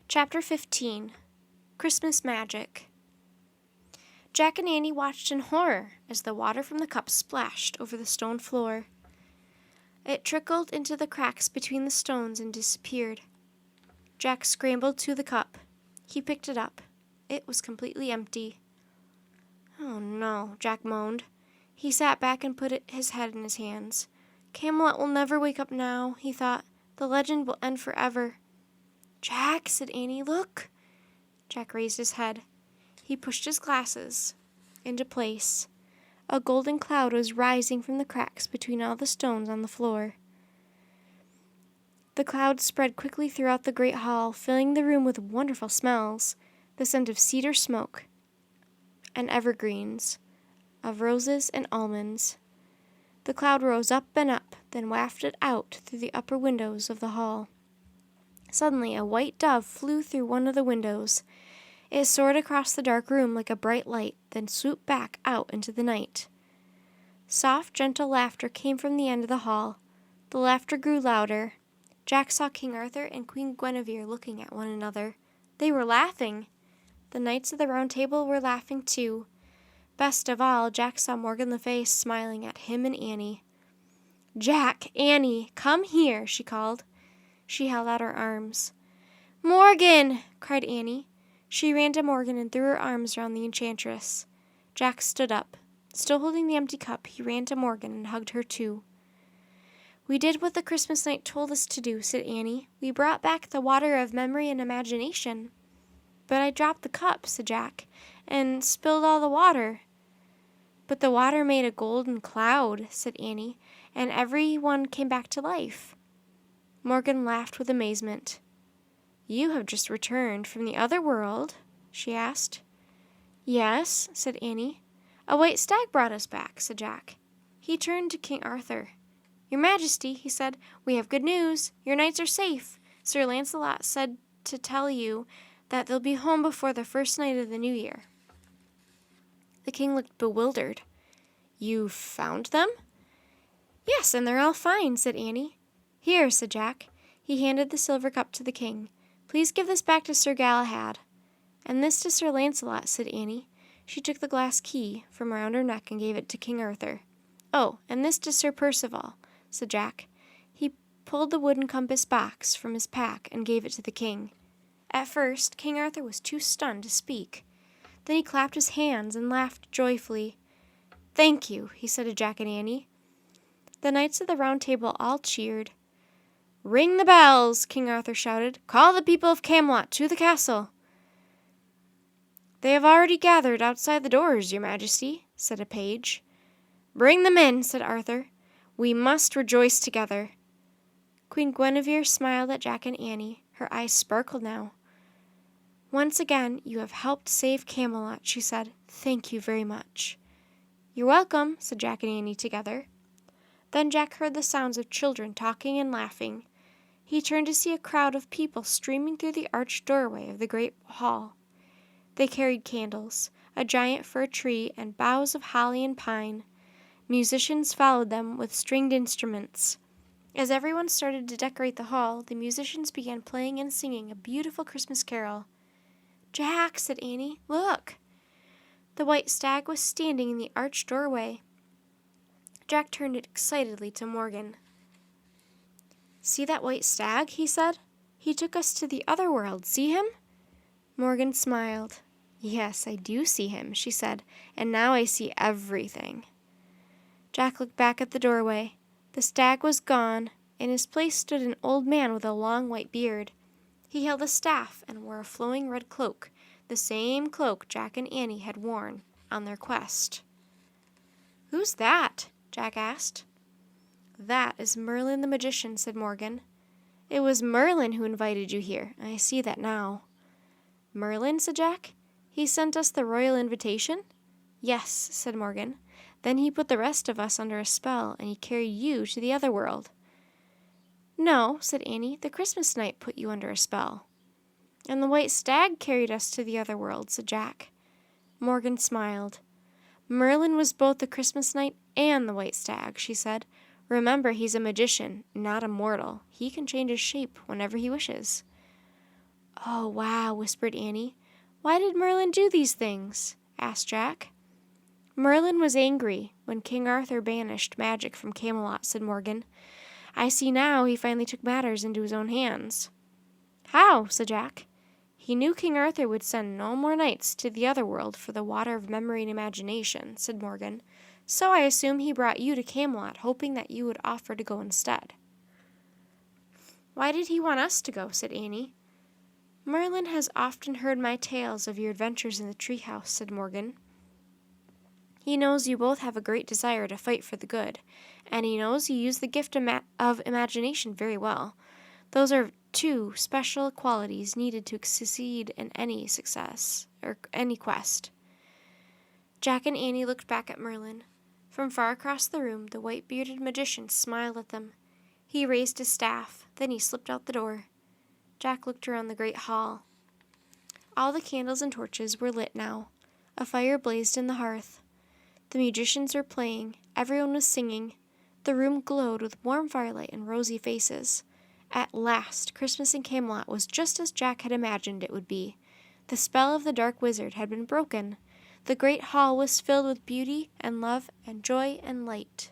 Chapter 15 Christmas Magic. Jack and Annie watched in horror as the water from the cup splashed over the stone floor. It trickled into the cracks between the stones and disappeared. Jack scrambled to the cup. He picked it up. It was completely empty. "Oh no," Jack moaned. He sat back and put his head in his hands. "Camelot will never wake up now," he thought. "The legend will end forever." "Jack," said Annie, "look." Jack raised his head. He pushed his glasses into place. A golden cloud was rising from the cracks between all the stones on the floor. The cloud spread quickly throughout the great hall, filling the room with wonderful smells, the scent of cedar smoke and evergreens, of roses and almonds. The cloud rose up and up, then wafted out through the upper windows of the hall. Suddenly a white dove flew through one of the windows. It soared across the dark room like a bright light, then swooped back out into the night. Soft, gentle laughter came from the end of the hall. The laughter grew louder. Jack saw King Arthur and Queen Guinevere looking at one another. They were laughing. The knights of the Round Table were laughing too. Best of all, Jack saw Morgan Le Fay smiling at him and Annie. "Jack, Annie, come here," she called. She held out her arms. "Morgan!" cried Annie. She ran to Morgan and threw her arms around the enchantress. Jack stood up. Still holding the empty cup, he ran to Morgan and hugged her too. "We did what the Christmas Knight told us to do," said Annie. "We brought back the water of memory and imagination." "But I dropped the cup," said Jack, "and spilled all the water." "But the water made a golden cloud," said Annie, "and everyone came back to life." Morgan laughed with amazement. "You have just returned from the other world?" she asked. "Yes," said Annie. "A white stag brought us back," said Jack. He turned to King Arthur. "Your Majesty," he said, "we have good news. Your knights are safe. Sir Lancelot said to tell you that they'll be home before the first night of the new year." The king looked bewildered. "You found them?" "Yes, and they're all fine," said Annie. "Here," said Jack. He handed the silver cup to the king. "Please give this back to Sir Galahad." "And this to Sir Lancelot," said Annie. She took the glass key from around her neck and gave it to King Arthur. "Oh, and this to Sir Percival," said Jack. He pulled the wooden compass box from his pack and gave it to the king. At first, King Arthur was too stunned to speak. Then he clapped his hands and laughed joyfully. "Thank you," he said to Jack and Annie. The knights of the Round Table all cheered. "Ring the bells!" King Arthur shouted. "Call the people of Camelot to the castle." "They have already gathered outside the doors, your Majesty," said a page. "Bring them in," said Arthur. "We must rejoice together." Queen Guinevere smiled at Jack and Annie. Her eyes sparkled now. "Once again, you have helped save Camelot," she said. "Thank you very much." "You're welcome," said Jack and Annie together. Then Jack heard the sounds of children talking and laughing. He turned to see a crowd of people streaming through the arched doorway of the great hall. They carried candles, a giant fir tree, and boughs of holly and pine. Musicians followed them with stringed instruments. As everyone started to decorate the hall, the musicians began playing and singing a beautiful Christmas carol. "Jack," said Annie, "look." The white stag was standing in the arched doorway. Jack turned excitedly to Morgan. "See that white stag?" he said. "He took us to the other world. See him?" Morgan smiled. "Yes, I do see him," she said, "and now I see everything." Jack looked back at the doorway. The stag was gone. In his place stood an old man with a long white beard. He held a staff and wore a flowing red cloak, the same cloak Jack and Annie had worn on their quest. "Who's that?" Jack asked. "That is Merlin the magician," said Morgan. "It was Merlin who invited you here. I see that now." "Merlin?" said Jack. "He sent us the royal invitation?" "Yes," said Morgan. "Then he put the rest of us under a spell, and he carried you to the other world." "No," said Annie. "The Christmas Knight put you under a spell." "And the white stag carried us to the other world," said Jack. Morgan smiled. "Merlin was both the Christmas Knight and the white stag," she said. "Remember, he's a magician, not a mortal. He can change his shape whenever he wishes." Oh, wow, whispered Annie. Why did Merlin do these things? Asked Jack. Merlin was angry when King Arthur banished magic from Camelot, said Morgan. I see now he finally took matters into his own hands. How? Said Jack. He knew King Arthur would send no more knights to the other world for the water of memory and imagination, said Morgan. So I assume he brought you to Camelot, hoping that you would offer to go instead. Why did he want us to go? Said Annie. Merlin has often heard my tales of your adventures in the treehouse, said Morgan. He knows you both have a great desire to fight for the good, and he knows you use the gift of imagination very well. Those are two special qualities needed to succeed in any success, or any quest. Jack and Annie looked back at Merlin. From far across the room, the white-bearded magician smiled at them. He raised his staff, then he slipped out the door. Jack looked around the great hall. All the candles and torches were lit now. A fire blazed in the hearth. The musicians were playing. Everyone was singing. The room glowed with warm firelight and rosy faces. At last, Christmas in Camelot was just as Jack had imagined it would be. The spell of the dark wizard had been broken. The great hall was filled with beauty and love and joy and light.